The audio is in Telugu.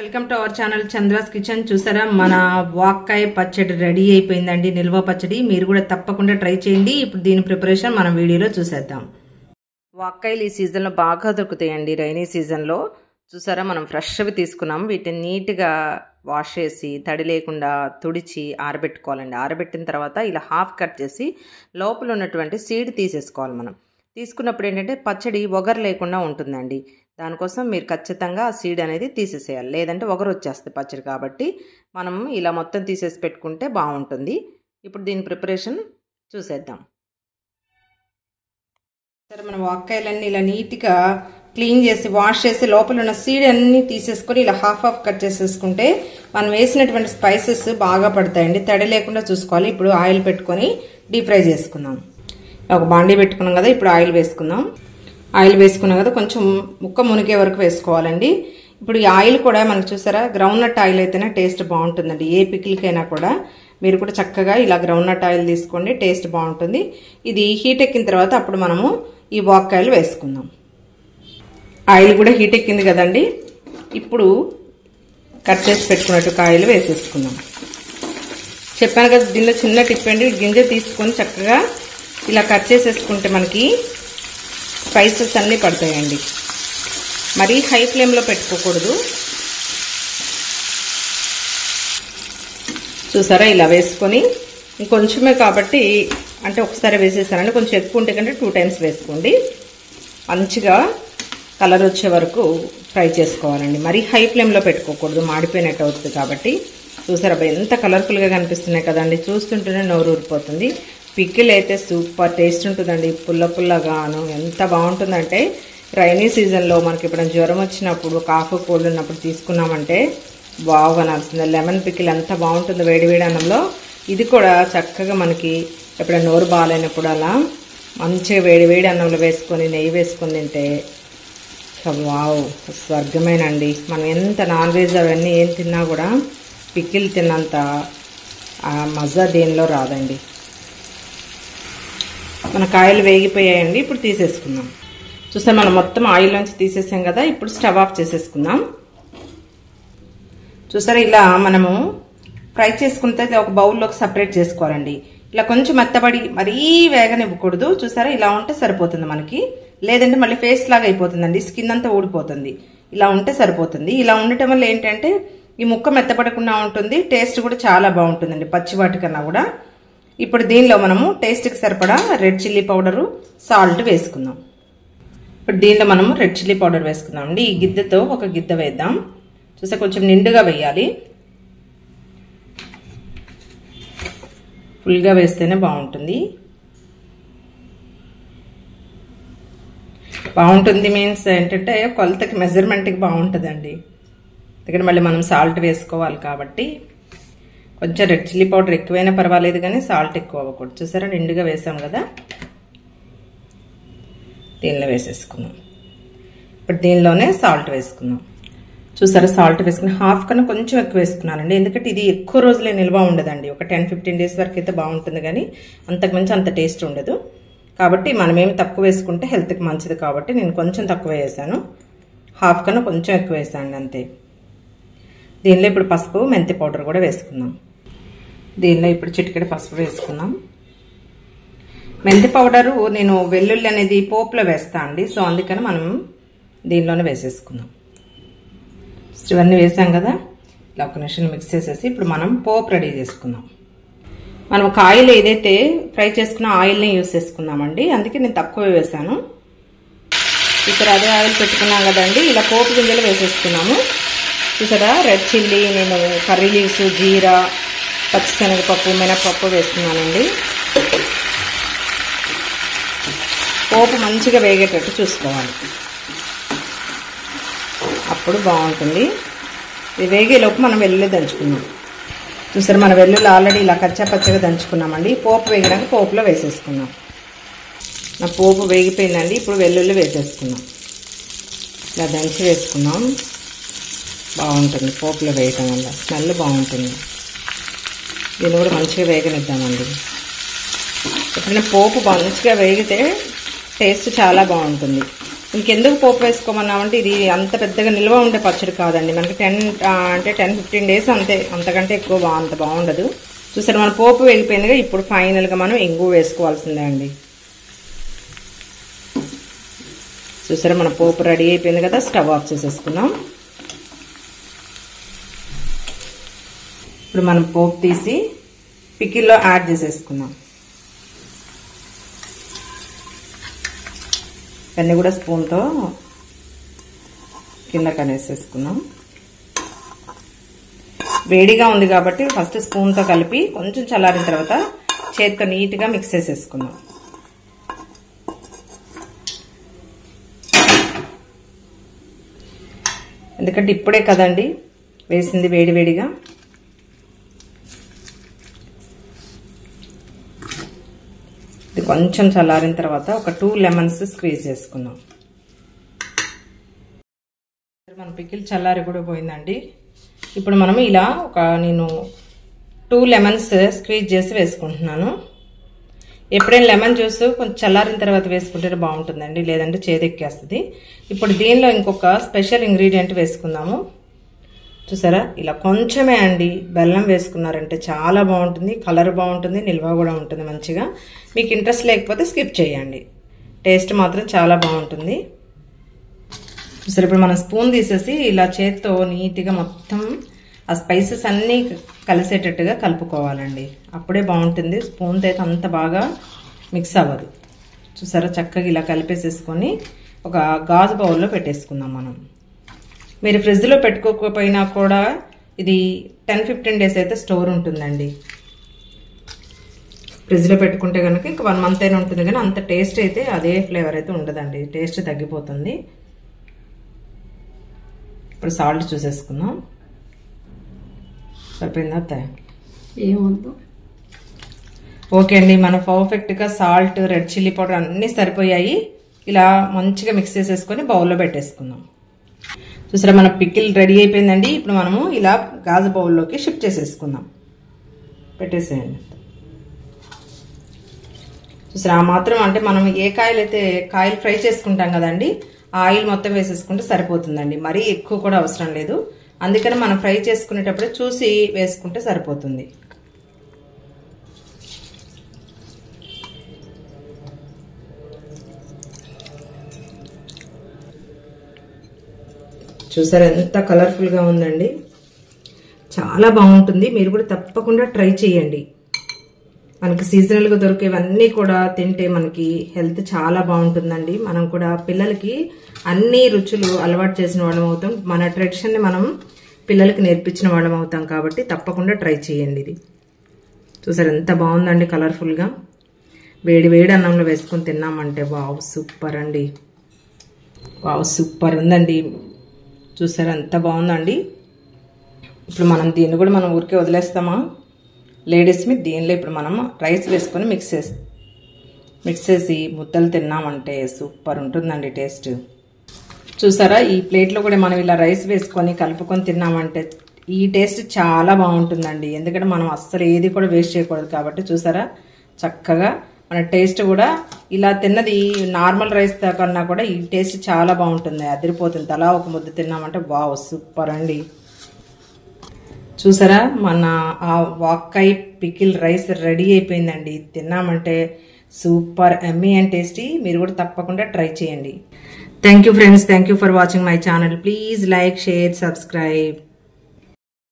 Welcome to our channel Chandra's kitchen. చూసారా మన వాక్కాయ పచ్చడి రెడీ అయిపోయిందండి. నిల్వ పచ్చడి మీరు కూడా తప్పకుండా ట్రై చేయండి. ఇప్పుడు దీని ప్రిపరేషన్ మనం వీడియోలో చూసేద్దాం. వాక్కాయలు ఈ సీజన్లో బాగా దొరుకుతాయండి, రైనీ సీజన్లో. చూసారా మనం ఫ్రెష్వి తీసుకున్నాం. వీటిని నీట్గా వాష్ చేసి తడి లేకుండా తుడిచి ఆరబెట్టుకోవాలండి. ఆరబెట్టిన తర్వాత ఇలా హాఫ్ కట్ చేసి లోపల ఉన్నటువంటి సీడ్ తీసేసుకోవాలి. మనం తీసుకున్నప్పుడు ఏంటంటే పచ్చడి ఒగరు లేకుండా ఉంటుందండి. దానికోసం మీరు ఖచ్చితంగా ఆ సీడ్ అనేది తీసేసేయాలి, లేదంటే ఒగరు వచ్చేస్తుంది పచ్చడి. కాబట్టి మనం ఇలా మొత్తం తీసేసి పెట్టుకుంటే బాగుంటుంది. ఇప్పుడు దీని ప్రిపరేషన్ చూసేద్దాం. సరే మనం వాక్కాయలన్నీ ఇలా నీట్గా క్లీన్ చేసి వాష్ చేసి లోపల ఉన్న సీడ్ అన్నీ తీసేసుకొని ఇలా హాఫ్ కట్ చేసేసుకుంటే మనం వేసినటువంటి స్పైసెస్ బాగా పడతాయండి. తడి లేకుండా చూసుకోవాలి. ఇప్పుడు ఆయిల్ పెట్టుకొని డీప్ ఫ్రై చేసుకుందాం. ఒక బాండీ పెట్టుకున్నాం కదా, ఇప్పుడు ఆయిల్ వేసుకుందాం. ఆయిల్ వేసుకున్నాం కదా, కొంచెం ముక్క మునిగే వరకు వేసుకోవాలండి. ఇప్పుడు ఈ ఆయిల్ కూడా మనకు చూసారా గ్రౌండ్ నట్ ఆయిల్ అయితేనే టేస్ట్ బాగుంటుందండి. ఏ పికిల్కైనా కూడా మీరు కూడా చక్కగా ఇలా గ్రౌండ్ నట్ ఆయిల్ తీసుకోండి, టేస్ట్ బాగుంటుంది. ఇది హీట్ ఎక్కిన తర్వాత అప్పుడు మనము ఈ వాక్కాయలు వేసుకుందాం. ఆయిల్ కూడా హీట్ ఎక్కింది కదండి. ఇప్పుడు కట్ చేసి పెట్టుకున్నట్టు కాయలు వేసేసుకుందాం. చెప్పాను కదా దీనిలో చిన్న టిప్ అండి, గింజ తీసుకొని చక్కగా ఇలా కట్ చేసేసుకుంటే మనకి స్పైసెస్ అన్నీ పడతాయండి. మరీ హై ఫ్లేమ్లో పెట్టుకోకూడదు. చూసారా ఇలా వేసుకొని ఇంకొంచెమే కాబట్టి అంటే ఒకసారి వేసేసానండి. కొంచెం ఎక్కువ ఉంటే కంటే 2 times వేసుకోండి. మంచిగా కలర్ వచ్చే వరకు ఫ్రై చేసుకోవాలండి. మరీ హై ఫ్లేమ్లో పెట్టుకోకూడదు, మాడిపోయినట్టు అవుతుంది. కాబట్టి చూసారా ఎంత కలర్ఫుల్గా కనిపిస్తున్నాయి కదండి, చూస్తుంటేనే నోరు ఊరిపోతుంది. పికిల్ అయితే సూపర్ టేస్ట్ ఉంటుందండి, పుల్ల పుల్లగాను ఎంత బాగుంటుందంటే. రైనీ సీజన్లో మనకి ఎప్పుడైనా జ్వరం వచ్చినప్పుడు, కాఫ్ కోల్డ్ ఉన్నప్పుడు తీసుకున్నామంటే బాగా అనాల్సిందే. లెమన్ పికిల్ ఎంత బాగుంటుందో వేడివేడి అన్నంలో. ఇది కూడా చక్కగా మనకి ఎప్పుడైనా నోరు బాగాలేనప్పుడు అలా మంచిగా వేడివేడి అన్నంలో వేసుకొని నెయ్యి వేసుకొని తింటే వావ్ స్వర్గమేనండి. మనం ఎంత నాన్ వెజ్ అవన్నీ ఏం తిన్నా కూడా పికిల్ తిన్నంత మజా దేనిలో రాదండి. మన కాయలు వేగిపోయాయండి, ఇప్పుడు తీసేసుకుందాం. చూస్తే మనం మొత్తం ఆయిల్ నుంచి తీసేసాం కదా, ఇప్పుడు స్టవ్ ఆఫ్ చేసేసుకుందాం. చూసారా ఇలా మనము ఫ్రై చేసుకుంటే ఒక బౌల్లోకి సపరేట్ చేసుకోవాలండి. ఇలా కొంచెం మెత్తబడి మరీ వేగనివ్వకూడదు. చూసారా ఇలా ఉంటే సరిపోతుంది మనకి, లేదంటే మళ్ళీ ఫేస్ లాగా అయిపోతుందండి, స్కిన్ అంతా ఊడిపోతుంది. ఇలా ఉంటే సరిపోతుంది. ఇలా ఉండటం వల్ల ఏంటంటే ఈ ముక్క మెత్తపడకుండా ఉంటుంది, టేస్ట్ కూడా చాలా బాగుంటుందండి పచ్చి వాటికన్నా కూడా. ఇప్పుడు దీనిలో మనము టేస్ట్కి సరిపడా రెడ్ చిల్లీ పౌడరు, సాల్ట్ వేసుకుందాం. ఇప్పుడు దీనిలో మనము రెడ్ చిల్లీ పౌడర్ వేసుకుందాం అండి. ఈ గిద్దెతో ఒక గిద్ద వేద్దాం. చూసా కొంచెం నిండుగా వేయాలి, ఫుల్గా వేస్తేనే బాగుంటుంది. బాగుంటుంది మీన్స్ ఏంటంటే కొలతకి మెజర్మెంట్కి బాగుంటుందండి. ఎందుకంటే మళ్ళీ మనం సాల్ట్ వేసుకోవాలి కాబట్టి కొంచెం రెడ్ చిల్లీ పౌడర్ ఎక్కువైనా పర్వాలేదు, కానీ సాల్ట్ ఎక్కువ అవ్వకూడదు. చూసారా నిండుగా వేసాం కదా, దీనిలో వేసేసుకుందాం. ఇప్పుడు దీనిలోనే సాల్ట్ వేసుకుందాం. చూసారా సాల్ట్ వేసుకుని హాఫ్ కన్నా కొంచెం ఎక్కువ వేసుకున్నానండి. ఎందుకంటే ఇది ఎక్కువ రోజులే నిల్వ ఉండదండి, ఒక 10-15 days వరకు అయితే బాగుంటుంది, కానీ అంతకుమించి అంత టేస్ట్ ఉండదు. కాబట్టి మనమేమి తక్కువ వేసుకుంటే హెల్త్కి మంచిది కాబట్టి నేను కొంచెం తక్కువ వేసాను, హాఫ్ కన్నా కొంచెం ఎక్కువ వేసాను అంతే. దీనిలో ఇప్పుడు పసుపు, మెంతి పౌడర్ కూడా వేసుకుందాం. దీనిలో ఇప్పుడు చిటికెడు పసుపు వేసుకుందాం. మెంతి పౌడరు నేను వెల్లుల్లి అనేది పోపులో వేస్తా అండి, సో అందుకని మనం దీనిలోనే వేసేసుకుందాం. ఇవన్నీ వేసాం కదా, ఇలా ఒక నిమిషం మిక్స్ చేసేసి ఇప్పుడు మనం పోపు రెడీ చేసుకుందాం. మనం ఒక ఆయిల్ ఏదైతే ఫ్రై చేసుకున్న ఆయిల్ని యూజ్ చేసుకున్నామండి, అందుకే నేను తక్కువ వేసాను. ఇప్పుడు అదే ఆయిల్ పెట్టుకున్నాం కదండి, ఇలా పోపు గింజలు వేసేసుకున్నాము. చూసారా రెడ్ చిల్లీ, నేను కర్రీ లీవ్స్, జీరా, పచ్చిశనగపప్పు, మినపప్పు వేసుకున్నానండి. పోపు మంచిగా వేగేటట్టు చూసుకోవాలి, అప్పుడు బాగుంటుంది. ఇది వేగేలోపు మనం వెల్లుల్లి దంచుకున్నాం. చూసారా మన వెల్లుల్లి ఆల్రెడీ ఇలా కచ్చా పచ్చగా దంచుకున్నామండి. పోపు వేగినాక పోపులో వేసేసుకున్నాం. నా పోపు వేగిపోయిందండి, ఇప్పుడు వెల్లుల్లి వేసేసుకున్నాం. ఇలా దంచి వేసుకున్నాం, బాగుంటుంది పోపులో వేయటం వల్ల స్మెల్ బాగుంటుంది. దీన్ని కూడా మంచిగా వేగనిద్దామండి. ఎప్పుడైనా పోపు మంచిగా వేగితే టేస్ట్ చాలా బాగుంటుంది. ఇంకెందుకు పోపు వేసుకోమన్నామంటే ఇది అంత పెద్దగా నిల్వ ఉండే పచ్చడి కాదండి. మనకి 10-15 డేస్ అంతే, అంతకంటే ఎక్కువ అంత బాగుండదు. చూసారు మన పోపు వేగిపోయిందిగా. ఇప్పుడు ఫైనల్గా మనం ఇంగు వేసుకోవాల్సిందే అండి. చూసారా మన పోపు రెడీ అయిపోయింది కదా. స్టవ్ ఆఫ్ చేసేసుకుందాం. ఇప్పుడు మనం పోపు తీసి పికిల్లో యాడ్ చేసేసుకుందాం. ఇవన్నీ కూడా స్పూన్తో కింద కనేసేసుకున్నాం. వేడిగా ఉంది కాబట్టి ఫస్ట్ స్పూన్తో కలిపి కొంచెం చల్లారిన తర్వాత చేతితో నీట్గా మిక్స్ చేసేసుకుందాం. ఎందుకంటే ఇప్పుడే కదండి వేసింది వేడివేడిగా. ఇది కొంచెం చల్లారిన తర్వాత ఒక 2 లెమన్స్ స్క్వీజ్ చేసుకుందాం. మన పికిల్ చల్లారి కూడా పోయిందండి. ఇప్పుడు మనం ఇలా నేను 2 లెమన్స్ స్క్వీజ్ చేసి వేసుకుంటున్నాను. ఎప్పుడైనా లెమన్ జ్యూస్ కొంచెం చల్లారిన తర్వాత వేసుకుంటే బాగుంటుందండి, లేదంటే చేదెక్కేస్తుంది. ఇప్పుడు దీనిలో ఇంకొక స్పెషల్ ఇంగ్రీడియంట్ వేసుకుందాము. చూసారా ఇలా కొంచెమే అండి బెల్లం వేసుకున్నారంటే చాలా బాగుంటుంది. కలర్ బాగుంటుంది, నిల్వ కూడా ఉంటుంది మంచిగా. మీకు ఇంట్రెస్ట్ లేకపోతే స్కిప్ చేయండి. టేస్ట్ మాత్రం చాలా బాగుంటుంది. చూసారు ఇప్పుడు మనం స్పూన్ తీసేసి ఇలా చేత్తో నీట్గా మొత్తం ఆ స్పైసెస్ అన్నీ కలిసేటట్టుగా కలుపుకోవాలండి. అప్పుడే బాగుంటుంది. స్పూన్తో అయితే అంత బాగా మిక్స్ అవ్వదు. చూసారా చక్కగా ఇలా కలిపేసేసుకొని ఒక గాజు బౌల్లో పెట్టేసుకుందాం మనం. మీరు ఫ్రిడ్జ్లో పెట్టుకోకపోయినా కూడా ఇది 10-15 డేస్ అయితే స్టోర్ ఉంటుందండి. ఫ్రిడ్జ్లో పెట్టుకుంటే కనుక ఇంకా 1 మంత్ అయినా ఉంటుంది, కానీ అంత టేస్ట్ అయితే అదే ఫ్లేవర్ అయితే ఉండదండి, టేస్ట్ తగ్గిపోతుంది. ఇప్పుడు సాల్ట్ చూసేసుకుందాం. సరిపోయిందా అత్తయ్య? ఏమొద్దు. ఓకే అండి, మన పర్ఫెక్ట్గా సాల్ట్, రెడ్ చిల్లీ పౌడర్ అన్నీ సరిపోయాయి. ఇలా మంచిగా మిక్స్ చేసేసుకొని బౌల్లో పెట్టేసుకుందాం. చూసారా మన పికిల్ రెడీ అయిపోయిందండి. ఇప్పుడు మనము ఇలా గాజు బౌల్లోకి షిఫ్ట్ చేసేసుకుందాం. పెట్టేసేయండి. చూసారా ఆ మాత్రం అంటే మనం ఏ కాయలు అయితే కాయలు ఫ్రై చేసుకుంటాం కదండి, ఆ ఆయిల్ మొత్తం వేసేసుకుంటే సరిపోతుందండి. మరీ ఎక్కువ కూడా అవసరం లేదు. అందుకని మనం ఫ్రై చేసుకునేటప్పుడు చూసి వేసుకుంటే సరిపోతుంది. చూసారా ఎంత కలర్ఫుల్గా ఉందండి, చాలా బాగుంటుంది. మీరు కూడా తప్పకుండా ట్రై చేయండి. మనకి సీజనల్గా దొరికేవన్నీ కూడా తింటే మనకి హెల్త్ చాలా బాగుంటుందండి. మనం కూడా పిల్లలకి అన్ని రుచులు అలవాటు చేసిన వాళ్ళం అవుతాం. మన ట్రెడిషన్ని మనం పిల్లలకి నేర్పించిన వాళ్ళం అవుతాం కాబట్టి తప్పకుండా ట్రై చేయండి. ఇది చూసారా ఎంత బాగుందండి కలర్ఫుల్గా. వేడి వేడి అన్నంలో వేసుకొని తిన్నామంటే వావ్ సూపర్ అండి. వావ్ సూపర్ ఉందండి. చూసారా ఎంత బాగుందండి. ఇప్పుడు మనం దీన్ని కూడా మనం ఊరికే వదిలేస్తామా లేడీస్ని? దీనిలో ఇప్పుడు మనం రైస్ వేసుకొని మిక్స్ చేసి ముద్దలు తిన్నామంటే సూపర్ ఉంటుందండి టేస్ట్. చూసారా ఈ ప్లేట్లో కూడా మనం ఇలా రైస్ వేసుకొని కలుపుకొని తిన్నామంటే ఈ టేస్ట్ చాలా బాగుంటుందండి. ఎందుకంటే మనం అస్సలు ఏది కూడా వేస్ట్ చేయకూడదు కాబట్టి. చూసారా చక్కగా మన టేస్ట్ కూడా ఇలా తిన్నది నార్మల్ రైస్ కన్నా కూడా ఈ టేస్ట్ చాలా బాగుంటుంది, అదిరిపోతుంది. అలా ఒక ముద్ద తిన్నామంటే వావ్ సూపర్ అండి. చూసారా మన ఆ వాక్కాయ పికిల్ రైస్ రెడీ అయిపోయిందండి. తిన్నామంటే సూపర్ ఎమ్మీ అండ్ టేస్టీ. మీరు కూడా తప్పకుండా ట్రై చేయండి. Thank you friends, thank you for watching my channel. Please like, share, subscribe.